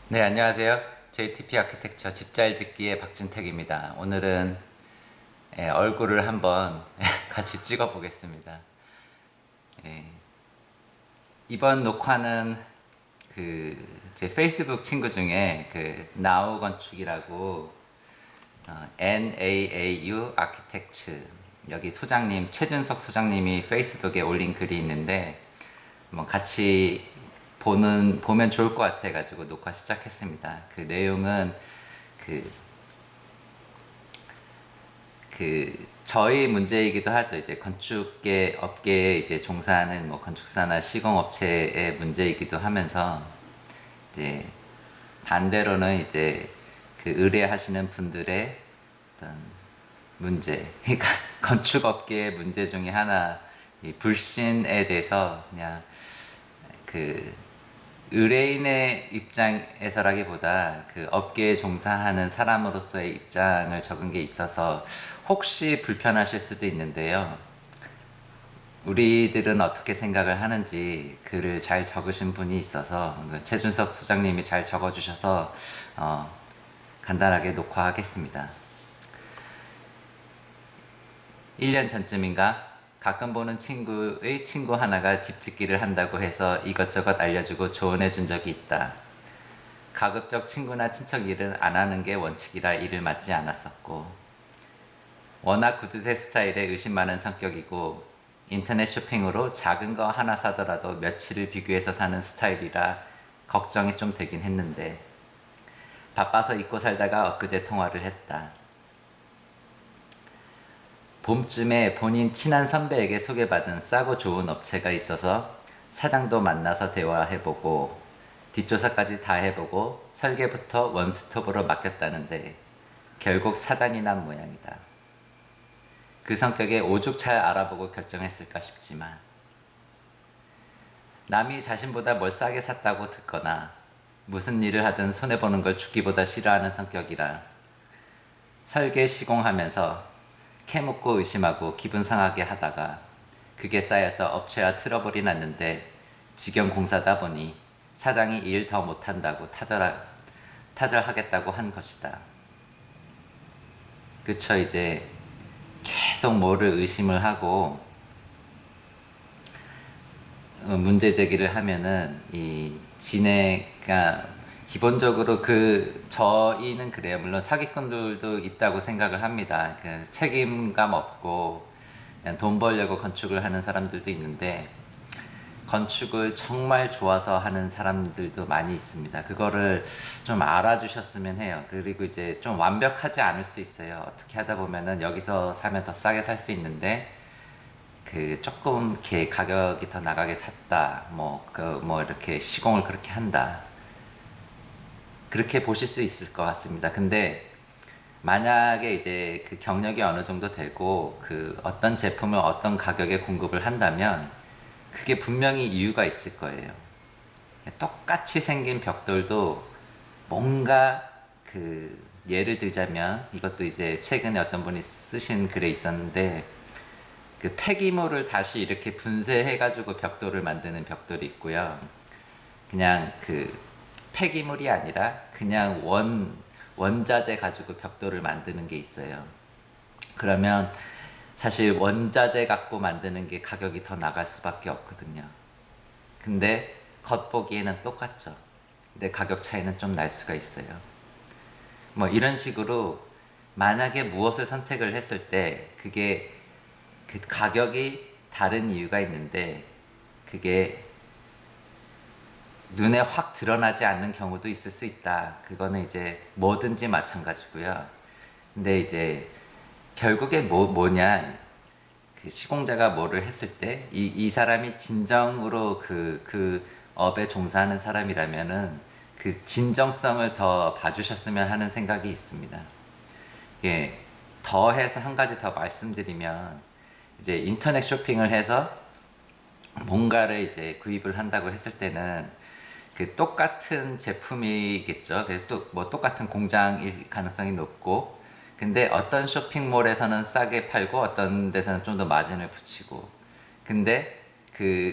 네, 안녕하세요. JTP 아키텍처 집잘짓기의 박준택입니다. 오늘은 얼굴을 한번 같이 찍어 보겠습니다. 이번 녹화는 제 페이스북 친구 중에 나우 건축이라고 NAAU 아키텍처 여기 소장님 최준석 소장님이 페이스북에 올린 글이 있는데 뭐 같이 보면 좋을 것 같아가지고 녹화 시작했습니다. 그 내용은 그, 저희 문제이기도 하죠. 이제 건축계 업계에 이제 종사하는 뭐 건축사나 시공업체의 문제이기도 하면서 이제 반대로는 이제 의뢰하시는 분들의 어떤 문제, 그러니까 건축업계의 문제 중에 하나, 이 불신에 대해서 그냥 그 의뢰인의 입장에서라기보다 업계에 종사하는 사람으로서의 입장을 적은 게 있어서 혹시 불편하실 수도 있는데요. 우리들은 어떻게 생각을 하는지 글을 잘 적으신 분이 있어서 최준석 소장님이 잘 적어주셔서 간단하게 녹화하겠습니다. 1년 전쯤인가 가끔 보는 친구의 친구 하나가 집짓기를 한다고 해서 이것저것 알려주고 조언해 준 적이 있다. 가급적 친구나 친척 일은 안 하는 게 원칙이라 일을 맡지 않았었고, 워낙 구두쇠 스타일에 의심 많은 성격이고 인터넷 쇼핑으로 작은 거 하나 사더라도 며칠을 비교해서 사는 스타일이라 걱정이 좀 되긴 했는데, 바빠서 잊고 살다가 엊그제 통화를 했다. 봄쯤에 본인 친한 선배에게 소개받은 싸고 좋은 업체가 있어서 사장도 만나서 대화해보고 뒷조사까지 다 해보고 설계부터 원스톱으로 맡겼다는데 결국 사단이 난 모양이다. 그 성격에 오죽 잘 알아보고 결정했을까 싶지만 남이 자신보다 뭘 싸게 샀다고 듣거나 무슨 일을 하든 손해보는 걸 죽기보다 싫어하는 성격이라 설계 시공하면서 캐묻고 의심하고 기분 상하게 하다가 그게 쌓여서 업체와 트러블이 났는데 직영 공사다 보니 사장이 일 더 못한다고 타절하겠다고 한 것이다. 그쵸. 이제 계속 뭐를 의심을 하고 문제 제기를 하면은 이 진해가 기본적으로 저희는 그래요. 물론 사기꾼들도 있다고 생각을 합니다. 책임감 없고 그냥 돈 벌려고 건축을 하는 사람들도 있는데 건축을 정말 좋아서 하는 사람들도 많이 있습니다. 그거를 좀 알아주셨으면 해요. 그리고 이제 좀 완벽하지 않을 수 있어요. 어떻게 하다 보면은 여기서 사면 더 싸게 살 수 있는데 조금 이렇게 가격이 더 나가게 샀다. 뭐 이렇게 시공을 그렇게 한다. 그렇게 보실 수 있을 것 같습니다. 근데 만약에 이제 경력이 어느 정도 되고 어떤 제품을 어떤 가격에 공급을 한다면 그게 분명히 이유가 있을 거예요. 똑같이 생긴 벽돌도 뭔가 예를 들자면 이것도 이제 최근에 어떤 분이 쓰신 글에 있었는데 폐기물을 다시 이렇게 분쇄해가지고 벽돌을 만드는 벽돌이 있고요. 그냥 폐기물이 아니라 그냥 원자재 가지고 벽돌을 만드는 게 있어요. 그러면 사실 원자재 갖고 만드는 게 가격이 더 나갈 수밖에 없거든요. 근데 겉보기에는 똑같죠. 근데 가격 차이는 좀 날 수가 있어요. 뭐 이런 식으로 만약에 무엇을 선택을 했을 때 그게 가격이 다른 이유가 있는데 그게 눈에 확 드러나지 않는 경우도 있을 수 있다. 그거는 이제 뭐든지 마찬가지고요. 근데 이제 결국에 뭐냐, 시공자가 뭐를 했을 때 이 사람이 진정으로 업에 종사하는 사람이라면은 진정성을 더 봐주셨으면 하는 생각이 있습니다. 예, 더해서 한 가지 더 말씀드리면 이제 인터넷 쇼핑을 해서 뭔가를 이제 구입을 한다고 했을 때는 똑같은 제품이겠죠. 그래서 또 뭐 똑같은 공장일 가능성이 높고, 근데 어떤 쇼핑몰에서는 싸게 팔고 어떤 데서는 좀 더 마진을 붙이고, 근데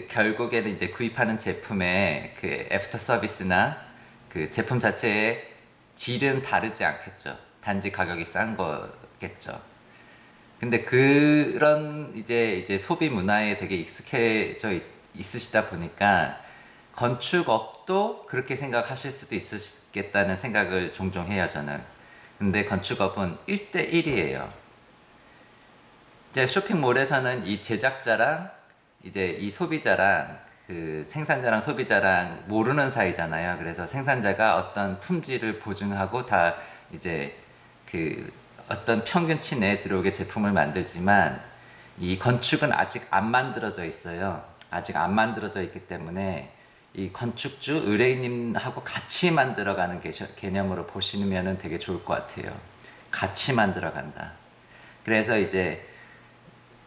결국에는 이제 구입하는 제품에 애프터 서비스나 그 제품 자체의 질은 다르지 않겠죠. 단지 가격이 싼 거겠죠. 근데 그런 이제 소비 문화에 되게 익숙해져 있으시다 보니까 건축업도 그렇게 생각하실 수도 있으시겠다는 생각을 종종 해요, 저는. 근데 건축업은 1대1이에요. 이제 쇼핑몰에서는 이 제작자랑 이제 이 소비자랑 그 생산자랑 소비자랑 모르는 사이잖아요. 그래서 생산자가 어떤 품질을 보증하고 다 이제 그 어떤 평균치 내에 들어오게 제품을 만들지만 이 건축은 아직 안 만들어져 있어요. 아직 안 만들어져 있기 때문에 이 건축주 의뢰인님하고 같이 만들어가는 개념으로 보시면 되게 좋을 것 같아요. 같이 만들어간다. 그래서 이제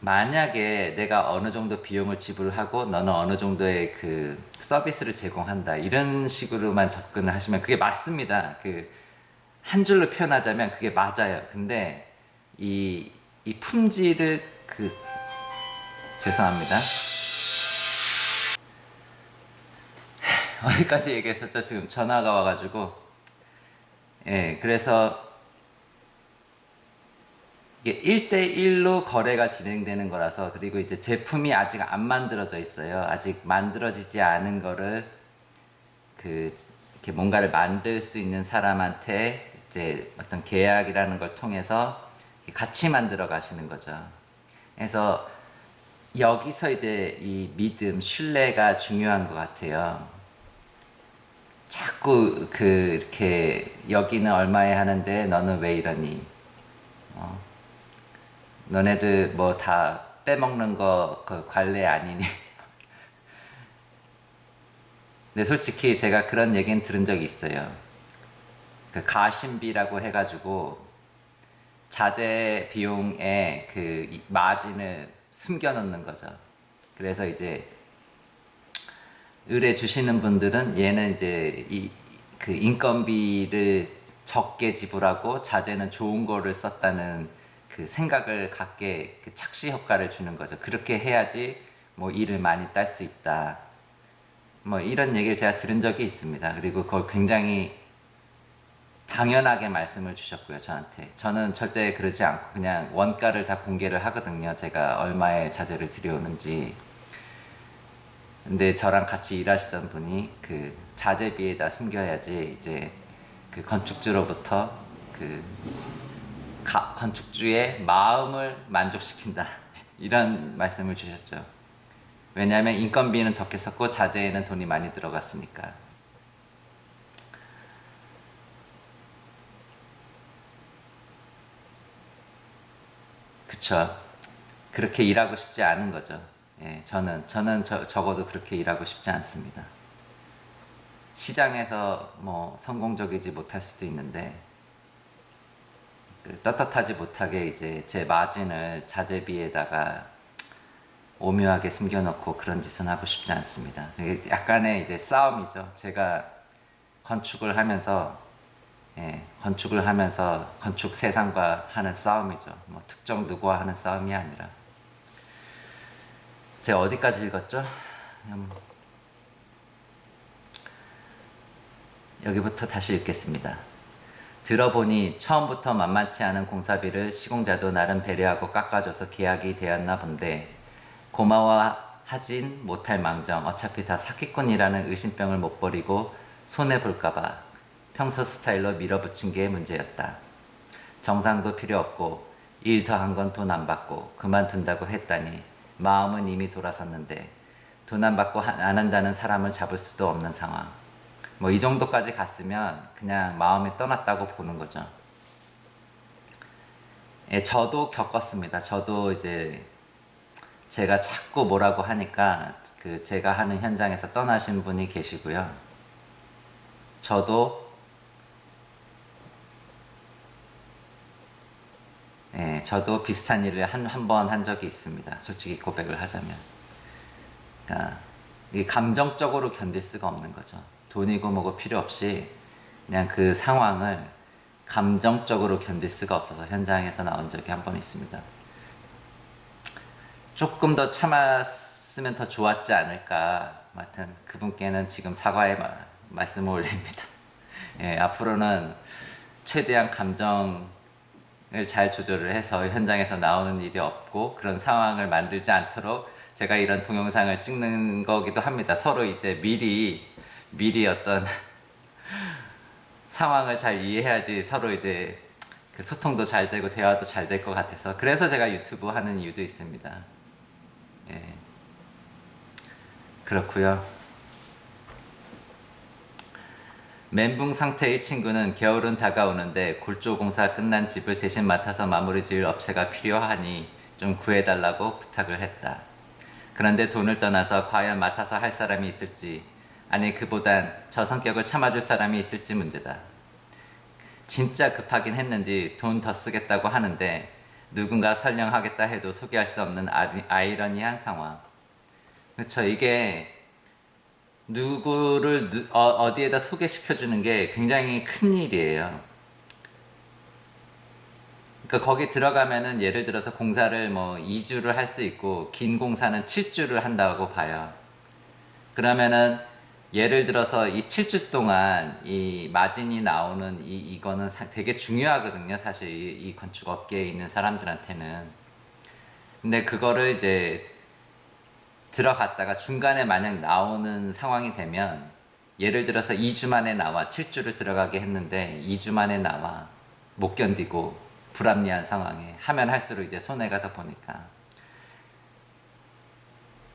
만약에 내가 어느 정도 비용을 지불하고 너는 어느 정도의 그 서비스를 제공한다 이런 식으로만 접근을 하시면 그게 맞습니다. 그 한 줄로 표현하자면 그게 맞아요. 근데 이 품질을 그 죄송합니다. 어디까지 얘기했었죠? 지금 전화가 와가지고. 예, 그래서 이게 1대1로 거래가 진행되는 거라서, 그리고 이제 제품이 아직 안 만들어져 있어요. 아직 만들어지지 않은 거를 이렇게 뭔가를 만들 수 있는 사람한테 이제 어떤 계약이라는 걸 통해서 같이 만들어 가시는 거죠. 그래서 여기서 이제 이 믿음, 신뢰가 중요한 것 같아요. 자꾸 이렇게 여기는 얼마에 하는데 너는 왜 이러니? 너네들 뭐 다 빼먹는 거 그 관례 아니니? 근데 솔직히 제가 그런 얘기는 들은 적이 있어요. 그 가심비라고 해가지고 자재 비용에 그 마진을 숨겨 놓는 거죠. 그래서 이제 의뢰 주시는 분들은 얘는 이제 그 인건비를 적게 지불하고 자재는 좋은 거를 썼다는 그 생각을 갖게 그 착시 효과를 주는 거죠. 그렇게 해야지 뭐 일을 많이 딸 수 있다. 뭐 이런 얘기를 제가 들은 적이 있습니다. 그리고 그걸 굉장히 당연하게 말씀을 주셨고요, 저한테. 저는 절대 그러지 않고 그냥 원가를 다 공개를 하거든요. 제가 얼마의 자재를 들여오는지. 근데 저랑 같이 일하시던 분이 그 자재비에다 숨겨야지 이제 그 건축주로부터 그 건축주의 마음을 만족시킨다. 이런 말씀을 주셨죠. 왜냐하면 인건비는 적게 썼고 자재에는 돈이 많이 들어갔으니까. 그쵸. 그렇게 일하고 싶지 않은 거죠. 예, 저는 적어도 그렇게 일하고 싶지 않습니다. 시장에서 뭐 성공적이지 못할 수도 있는데, 떳떳하지 못하게 이제 제 마진을 자재비에다가 오묘하게 숨겨놓고 그런 짓은 하고 싶지 않습니다. 이게 약간의 이제 싸움이죠. 제가 건축을 하면서, 예, 건축을 하면서 건축 세상과 하는 싸움이죠. 뭐 특정 누구와 하는 싸움이 아니라. 제가 어디까지 읽었죠? 여기부터 다시 읽겠습니다. 들어보니 처음부터 만만치 않은 공사비를 시공자도 나름 배려하고 깎아줘서 계약이 되었나 본데 고마워하진 못할 망정 어차피 다 사기꾼이라는 의심병을 못 버리고 손해볼까봐 평소 스타일로 밀어붙인 게 문제였다. 정상도 필요 없고 일 더 한 건 돈 안 받고 그만둔다고 했다니 마음은 이미 돌아섰는데 돈 안 받고 안 한다는 사람을 잡을 수도 없는 상황. 뭐 이 정도까지 갔으면 그냥 마음이 떠났다고 보는 거죠. 예, 저도 겪었습니다. 저도 이제 제가 자꾸 뭐라고 하니까 그 제가 하는 현장에서 떠나신 분이 계시고요. 저도 저도 비슷한 일을 한 번 한 적이 있습니다. 솔직히 고백을 하자면. 그러니까 이게 감정적으로 견딜 수가 없는 거죠. 돈이고 뭐고 필요 없이 그냥 그 상황을 감정적으로 견딜 수가 없어서 현장에서 나온 적이 한 번 있습니다. 조금 더 참았으면 더 좋았지 않을까. 하여튼 그분께는 지금 사과의 말씀을 올립니다. 예, 앞으로는 최대한 감정을 잘 조절을 해서 현장에서 나오는 일이 없고 그런 상황을 만들지 않도록 제가 이런 동영상을 찍는 거기도 합니다. 서로 이제 미리 어떤 상황을 잘 이해해야지 서로 이제 그 소통도 잘 되고 대화도 잘 될 것 같아서 그래서 제가 유튜브 하는 이유도 있습니다. 예, 그렇고요. 멘붕 상태의 친구는 겨울은 다가오는데 골조 공사 끝난 집을 대신 맡아서 마무리 지을 업체가 필요하니 좀 구해달라고 부탁을 했다. 그런데 돈을 떠나서 과연 맡아서 할 사람이 있을지, 아니 그보단 저 성격을 참아줄 사람이 있을지 문제다. 진짜 급하긴 했는지 돈 더 쓰겠다고 하는데 누군가 설령하겠다 해도 소개할 수 없는 아이러니한 상황. 그렇죠. 이게 누구를 어디에다 소개시켜주는 게 굉장히 큰 일이에요. 그러니까 거기 들어가면은 예를 들어서 공사를 뭐 2주를 할 수 있고 긴 공사는 7주를 한다고 봐요. 그러면은 예를 들어서 이 7주 동안 이 마진이 나오는 이거는 되게 중요하거든요. 사실 이 건축 업계에 있는 사람들한테는. 근데 그거를 이제 들어갔다가 중간에 만약 나오는 상황이 되면 예를 들어서 2주 만에 나와 7주를 들어가게 했는데 2주 만에 나와 못 견디고 불합리한 상황에 하면 할수록 이제 손해가 더 보니까.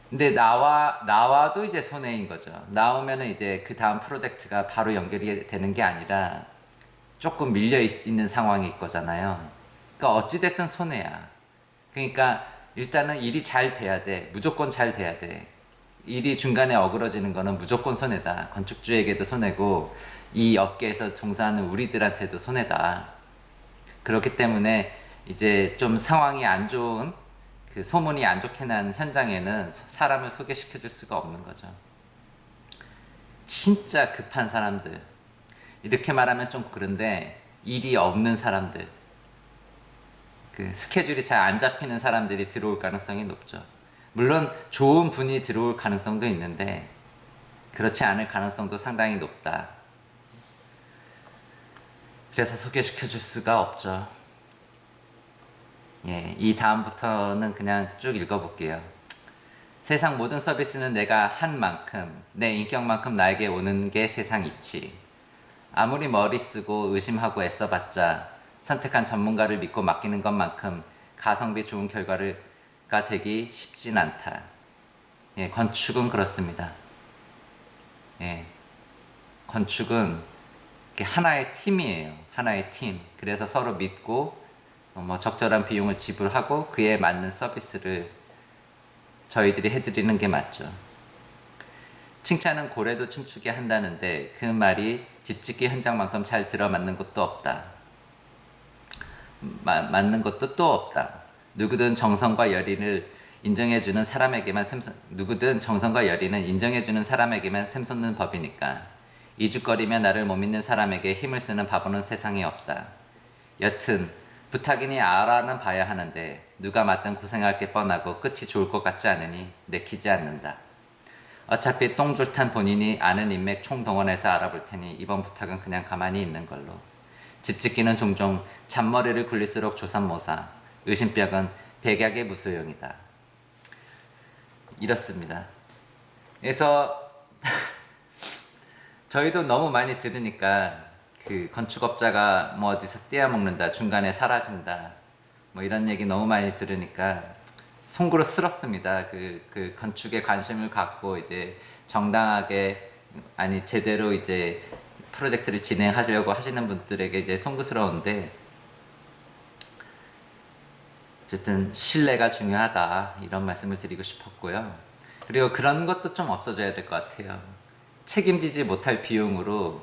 근데 나와도 이제 손해인 거죠. 나오면은 이제 그 다음 프로젝트가 바로 연결이 되는 게 아니라 조금 밀려 있는 상황일 거잖아요. 그러니까 어찌됐든 손해야. 그러니까 일단은 일이 잘 돼야 돼. 무조건 잘 돼야 돼. 일이 중간에 어그러지는 거는 무조건 손해다. 건축주에게도 손해고 이 업계에서 종사하는 우리들한테도 손해다. 그렇기 때문에 이제 좀 상황이 안 좋은 그 소문이 안 좋게 난 현장에는 사람을 소개시켜 줄 수가 없는 거죠. 진짜 급한 사람들. 이렇게 말하면 좀 그런데 일이 없는 사람들. 그 스케줄이 잘 안 잡히는 사람들이 들어올 가능성이 높죠. 물론 좋은 분이 들어올 가능성도 있는데 그렇지 않을 가능성도 상당히 높다. 그래서 소개시켜 줄 수가 없죠. 예, 이 다음부터는 그냥 쭉 읽어볼게요. 세상 모든 서비스는 내가 한 만큼, 내 인격만큼 나에게 오는 게 세상 이치. 아무리 머리 쓰고 의심하고 애써봤자 선택한 전문가를 믿고 맡기는 것만큼 가성비 좋은 결과가 되기 쉽진 않다. 예, 건축은 그렇습니다. 예, 건축은 하나의 팀이에요. 하나의 팀. 그래서 서로 믿고 뭐 적절한 비용을 지불하고 그에 맞는 서비스를 저희들이 해드리는 게 맞죠. 칭찬은 고래도 춤추게 한다는데 그 말이 집짓기 현장만큼 잘 들어맞는 것도 없다. 맞는 것도 또 없다. 누구든 정성과 열의는 인정해주는 사람에게만 샘솟는 법이니까. 이죽거리며 나를 못 믿는 사람에게 힘을 쓰는 바보는 세상에 없다. 여튼 부탁이니 알아는 봐야 하는데 누가 맡든 고생할 게 뻔하고 끝이 좋을 것 같지 않으니 내키지 않는다. 어차피 똥줄탄 본인이 아는 인맥 총동원해서 알아볼 테니 이번 부탁은 그냥 가만히 있는 걸로. 집짓기는 종종 잔머리를 굴릴수록 조삼모사, 의심병은 백약의 무소용이다. 이렇습니다. 그래서 저희도 너무 많이 들으니까 그 건축업자가 뭐 어디서 떼어먹는다, 중간에 사라진다, 뭐 이런 얘기 너무 많이 들으니까 송구스럽습니다. 그 건축에 관심을 갖고 이제 정당하게 아니 제대로 이제 프로젝트를 진행하려고 하시는 분들에게 이제 송구스러운데 어쨌든 신뢰가 중요하다 이런 말씀을 드리고 싶었고요. 그리고 그런 것도 좀 없어져야 될 것 같아요. 책임지지 못할 비용으로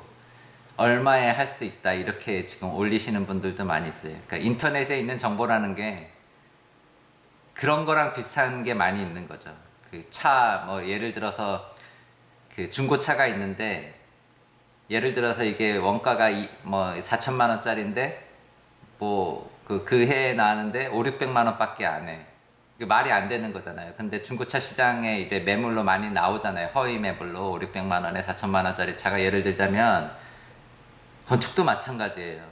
얼마에 할 수 있다 이렇게 지금 올리시는 분들도 많이 있어요. 그러니까 인터넷에 있는 정보라는 게 그런 거랑 비슷한 게 많이 있는 거죠. 그 차 뭐 예를 들어서 그 중고차가 있는데 예를 들어서 이게 원가가 뭐 4천만 원짜리인데 뭐 그 해에 나왔는데 5, 600만 원밖에 안 해. 말이 안 되는 거잖아요. 근데 중고차 시장에 이제 매물로 많이 나오잖아요. 허위 매물로 5, 600만 원에 4천만 원짜리 차가 예를 들자면 건축도 마찬가지예요.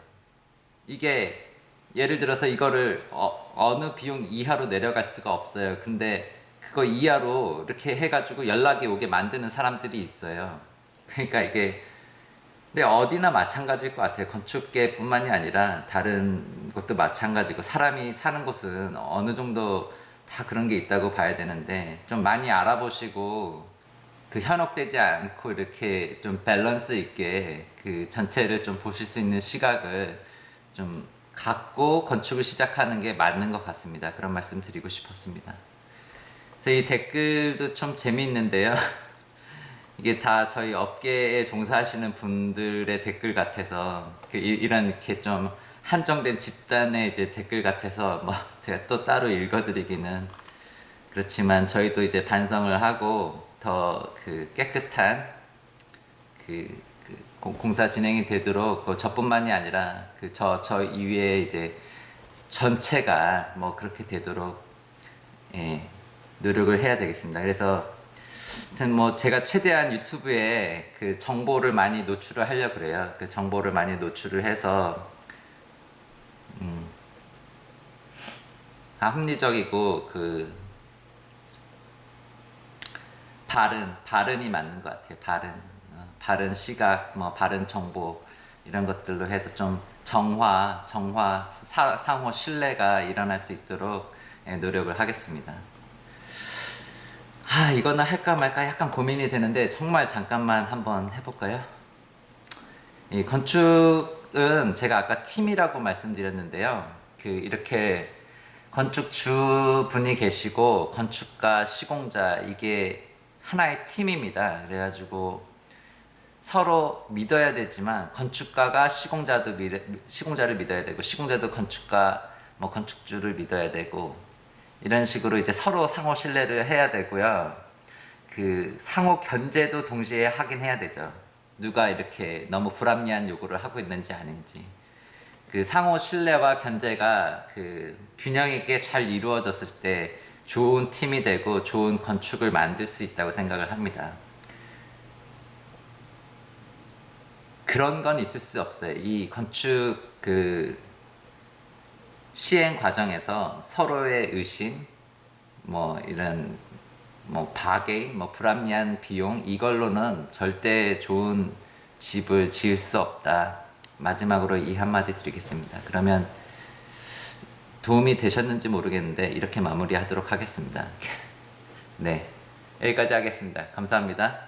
이게 예를 들어서 이거를 어느 비용 이하로 내려갈 수가 없어요. 근데 그거 이하로 이렇게 해가지고 연락이 오게 만드는 사람들이 있어요. 그러니까 이게 근데 어디나 마찬가지일 것 같아요. 건축계뿐만이 아니라 다른 곳도 마찬가지고 사람이 사는 곳은 어느 정도 다 그런 게 있다고 봐야 되는데 좀 많이 알아보시고 그 현혹되지 않고 이렇게 좀 밸런스 있게 그 전체를 좀 보실 수 있는 시각을 좀 갖고 건축을 시작하는 게 맞는 것 같습니다. 그런 말씀 드리고 싶었습니다. 그래서 이 댓글도 좀 재미있는데요. 이게 다 저희 업계에 종사하시는 분들의 댓글 같아서 이런 이렇게 좀 한정된 집단의 이제 댓글 같아서 뭐 제가 또 따로 읽어드리기는 그렇지만 저희도 이제 반성을 하고 더 그 깨끗한 공사 진행이 되도록 저뿐만이 아니라 저 이외에 이제 전체가 뭐 그렇게 되도록 예, 노력을 해야 되겠습니다. 그래서 하여튼 뭐 제가 최대한 유튜브에 그 정보를 많이 노출을 하려고 그래요. 그 정보를 많이 노출을 해서 합리적이고 그 바른이 맞는 것 같아요. 바른 시각, 뭐 바른 정보 이런 것들로 해서 좀 상호 신뢰가 일어날 수 있도록 노력을 하겠습니다. 이거는 할까 말까 약간 고민이 되는데 정말 잠깐만 한번 해볼까요? 이 건축은 제가 아까 팀이라고 말씀드렸는데요. 이렇게 건축주 분이 계시고 건축가, 시공자 이게 하나의 팀입니다. 그래가지고 서로 믿어야 되지만 건축가가 시공자를 믿어야 되고 시공자도 건축가, 뭐 건축주를 믿어야 되고 이런 식으로 이제 서로 상호 신뢰를 해야 되고요. 그 상호 견제도 동시에 하긴 해야 되죠. 누가 이렇게 너무 불합리한 요구를 하고 있는지 아닌지. 그 상호 신뢰와 견제가 그 균형 있게 잘 이루어졌을 때 좋은 팀이 되고 좋은 건축을 만들 수 있다고 생각을 합니다. 그런 건 있을 수 없어요. 이 건축 시행 과정에서 서로의 의심, 뭐 이런 뭐 바게인, 뭐 불합리한 비용 이걸로는 절대 좋은 집을 지을 수 없다. 마지막으로 이 한마디 드리겠습니다. 그러면 도움이 되셨는지 모르겠는데 이렇게 마무리하도록 하겠습니다. 네, 여기까지 하겠습니다. 감사합니다.